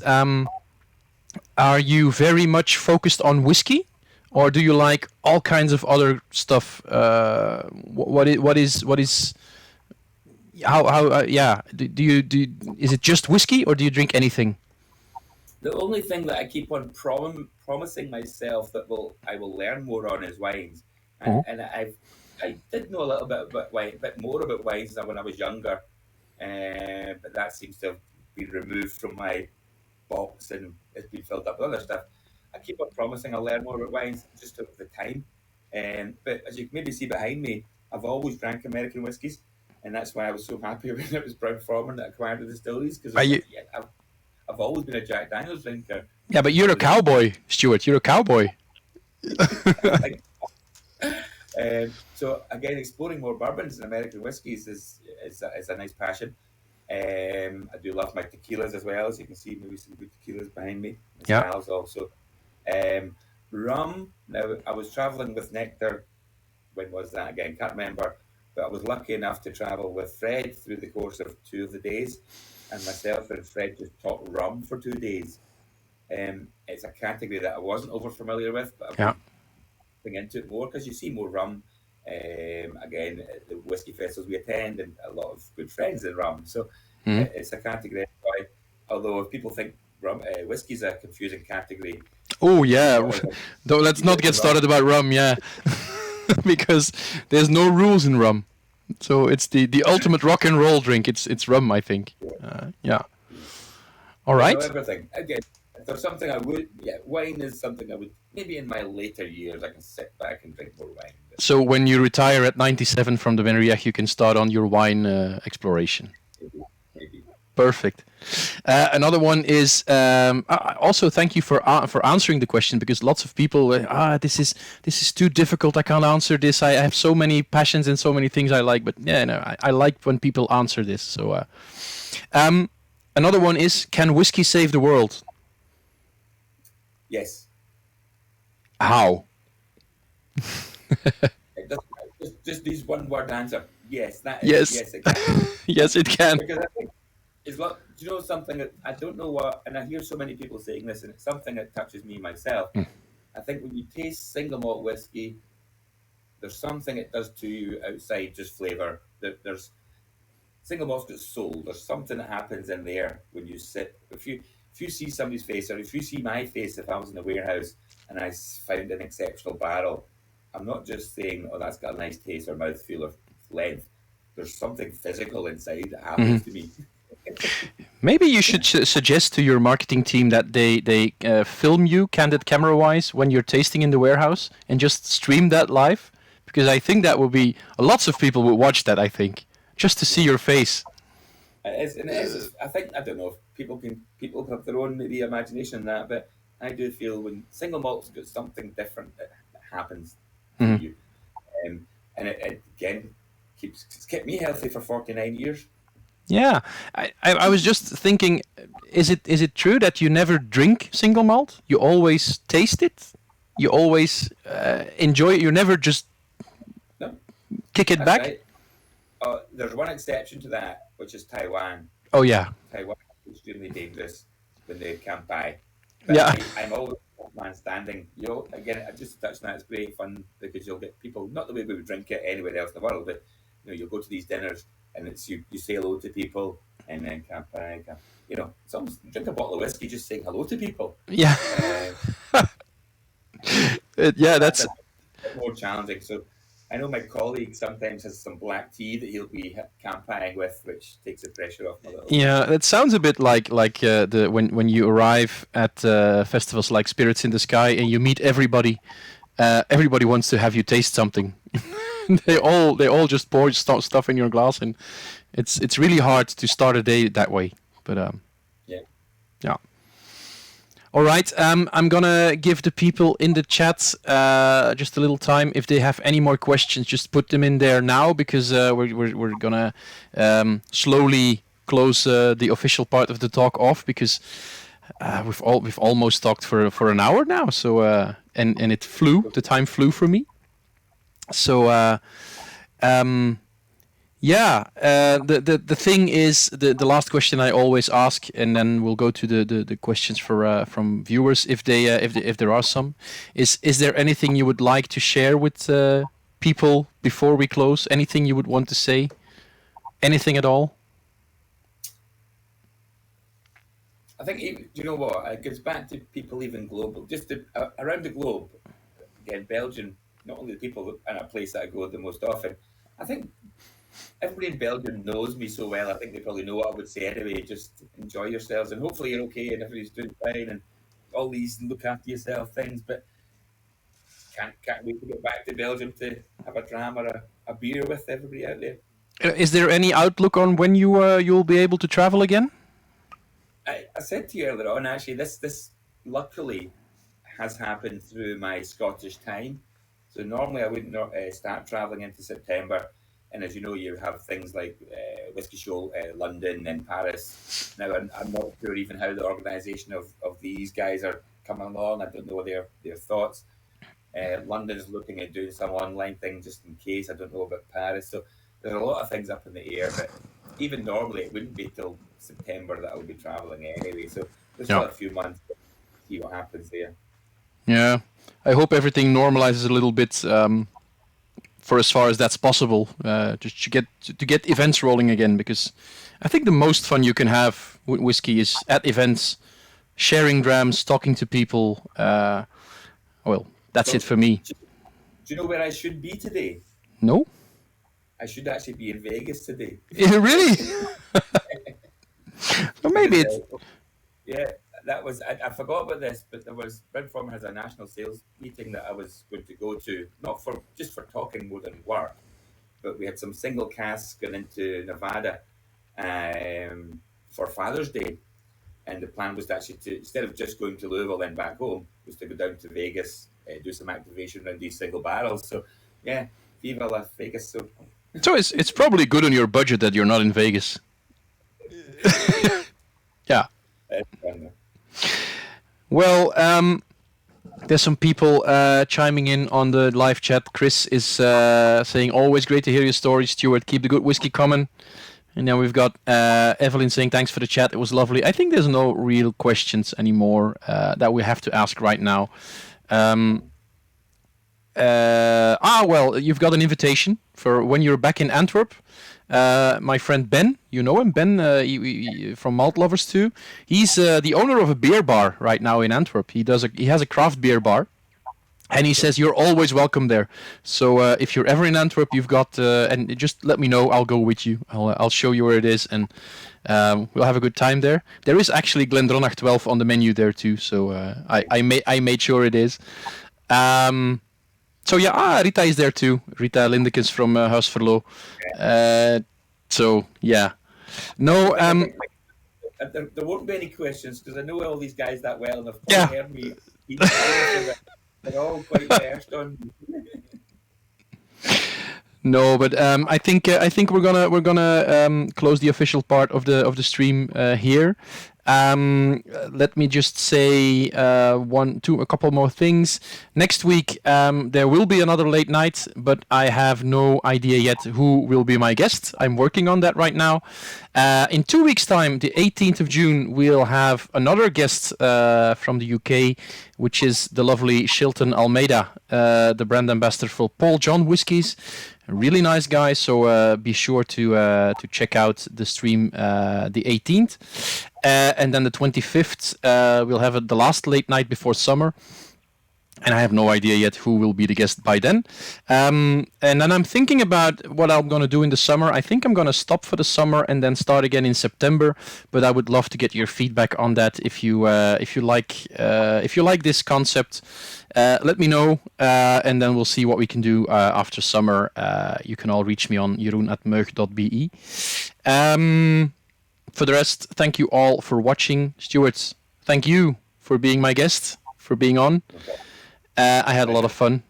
are you very much focused on whiskey, or do you like all kinds of other stuff? What is how do you is it just whiskey, or do you drink anything? The only thing that I keep on promising myself that I will learn more on is wines, and I did know a little bit about wine, a bit more about wines than when I was younger, but that seems to have been removed from my box and it's been filled up with other stuff. I keep on promising I'll learn more about wines, just took the time. But as you can maybe see behind me, I've always drank American whiskies, and that's why I was so happy when it was Brown-Forman that acquired the distilleries, because I've always been a Jack Daniel's drinker. Yeah, but you're a cowboy, Stewart. You're a cowboy. So again, exploring more bourbons and American whiskies is a nice passion. I do love my tequilas as well, as you can see, maybe some good tequilas behind me. Mezcals also. Rum. Now, I was traveling with Nectar. When was that again? Can't remember. But I was lucky enough to travel with Fred through the course of 2 of the days, and myself and Fred just talked rum for 2 days. It's a category that I wasn't over familiar with, but I'm looking into it more because you see more rum. Again, at the whiskey festivals we attend, and a lot of good friends in rum. So it's a category I enjoy. Although if people think whiskey is a confusing category. Oh yeah, let's not get started about rum. Yeah, because there's no rules in rum. So it's the ultimate rock and roll drink. It's rum, I think. Yeah. All right. Everything. Again, if there's something I would, wine is something I would, maybe in my later years, I can sit back and drink more wine. So when you retire at 97 from the Benriach, you can start on your wine exploration. Maybe. Perfect. Another one is also thank you for answering the question, because lots of people this is too difficult. I can't answer this. I have so many passions and so many things I like, but I like when people answer this. So another one is, can whiskey save the world? Yes. How? just this one word answer. Yes. Yes. Yes, it can. Yes, it can. Because I think it's do you know something that I don't know what, and I hear so many people saying this, and it's something that touches me myself. I think when you taste single malt whiskey, there's something it does to you outside just flavour. There's single malts get sold. There's something that happens in there when you sit. If you see somebody's face, or if you see my face, if I was in a warehouse and I found an exceptional barrel, I'm not just saying, "Oh, that's got a nice taste or mouthfeel or length." There's something physical inside that happens to me. Maybe you should suggest to your marketing team that they film you candid camera wise when you're tasting in the warehouse and just stream that live, because I think that would be lots of people would watch that. I think just to see your face. It is. I think, I don't know if people have their own maybe imagination in that, but I do feel when single malt's got something different that happens to you, and it again it's kept me healthy for 49 years. Yeah, I was just thinking, is it true that you never drink single malt? You always taste it. You always enjoy it. You never just kick it back. Right. There's one exception to that, which is Taiwan. Oh yeah. Taiwan is extremely dangerous when they can't buy. Yeah. I'm always man standing. Again, I just touched on that. It's great fun because you'll get people, not the way we would drink it anywhere else in the world, but you'll go to these dinners and it's you say hello to people and then can't buy. It's almost drink a bottle of whiskey just saying hello to people. Yeah. Yeah, that's a bit more challenging. So I know my colleague sometimes has some black tea that he'll be campaigning with, which takes the pressure off a little. Yeah, it sounds a bit like when you arrive at festivals like Spirits in the Sky and you meet everybody. Everybody wants to have you taste something. they all just pour stuff in your glass, and it's really hard to start a day that way. But yeah. All right, I'm gonna give the people in the chat just a little time. If they have any more questions, just put them in there now, because we're gonna slowly close the official part of the talk off, because we've almost talked for an hour now. So and it flew. The time flew for me. So the thing is, the last question I always ask, and then we'll go to the questions from viewers if there are some. Is there anything you would like to share with people before we close? Anything you would want to say? Anything at all? I think, you know what, it goes back to people even global, just around the globe. Again, Belgium, not only the people in a place that I go the most often, I think everybody in Belgium knows me so well. I think they probably know what I would say anyway. Just enjoy yourselves, and hopefully you're okay, and everybody's doing fine, and all these look after yourself things. But can't wait to get back to Belgium to have a dram or a beer with everybody out there. Is there any outlook on when you'll be able to travel again? I said to you earlier on, actually, this luckily has happened through my Scottish time. So normally I wouldn't start travelling into September. And as you know, you have things like Whisky Show, London and Paris. Now, I'm not sure even how the organisation of these guys are coming along. I don't know their thoughts. London is looking at doing some online thing just in case. I don't know about Paris. So there's a lot of things up in the air. But even normally, it wouldn't be till September that I would be travelling anyway. So there's still a few months to see what happens there. Yeah, I hope everything normalizes a little bit. For as far as that's possible, just to get events rolling again, because I think the most fun you can have with whiskey is at events, sharing drams, talking to people. Well, that's it for me. Do you know where I should be today? No. I should actually be in Vegas today. Really? Well, maybe it's... Yeah, that was... I forgot about this, but there was... Brown-Forman has a national sales meeting that I was going to go to, not just for talking more than work, but we had some single casks going into Nevada for Father's Day. And the plan was to actually, instead of just going to Louisville then back home, was to go down to Vegas, do some activation around these single barrels. So, yeah, Viva Las Vegas. So it's probably good on your budget that you're not in Vegas. Yeah. Well, there's some people chiming in on the live chat. Chris is saying, always great to hear your story, Stewart. Keep the good whiskey coming. And then we've got Evelyn saying, thanks for the chat. It was lovely. I think there's no real questions anymore that we have to ask right now. Well, you've got an invitation for when you're back in Antwerp. My friend Ben, you know him, Ben from Malt Lovers too. He's the owner of a beer bar right now in Antwerp. He has a craft beer bar, and he says you're always welcome there. So if you're ever in Antwerp, you've got and just let me know. I'll go with you. I'll show you where it is, and we'll have a good time there. There is actually Glendronach 12 on the menu there too. So I made sure it is. So yeah, Rita is there too. Rita Lindekens from Huis Verlo. So yeah, no. There won't be any questions because I know all these guys that well, and they've Yeah. heard me. They're all quite versed on. No, but I think we're gonna close the official part of the stream here. Let me just say a couple more things. Next week there will be another late night, but I have no idea yet who will be my guest. I'm working on that right now. In 2 weeks' time, the 18th of June, we'll have another guest from the UK, which is the lovely Shilton Almeida, the brand ambassador for Paul John Whiskies. A really nice guy, so be sure to check out the stream the 18th. And then the 25th, we'll have the last late night before summer. And I have no idea yet who will be the guest by then. And then I'm thinking about what I'm going to do in the summer. I think I'm going to stop for the summer and then start again in September. But I would love to get your feedback on that. If you like this concept, let me know. And then we'll see what we can do after summer. You can all reach me on jeroen@meug.be. For the rest, thank you all for watching. Stewart, thank you for being my guest, for being on. I had a lot of fun,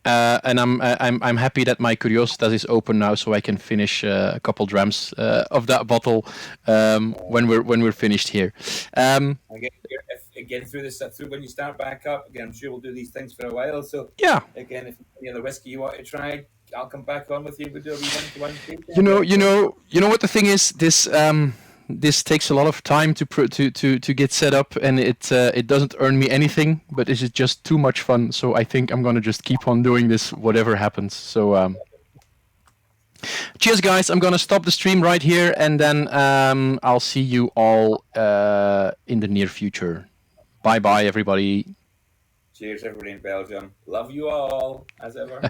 and I'm happy that my Curiositas is open now, so I can finish a couple drams of that bottle when we're finished here. Again, through when you start back up again, I'm sure we'll do these things for a while. So yeah, again, if any other whiskey you want to try, I'll come back on with you. We'll do a wee one-to-one. You know what the thing is. This takes a lot of time to get set up, and it doesn't earn me anything, but this is just too much fun. So I think I'm gonna just keep on doing this, whatever happens. So cheers, guys! I'm gonna stop the stream right here, and then I'll see you all in the near future. Bye, bye, everybody. Cheers, everybody in Belgium. Love you all, as ever.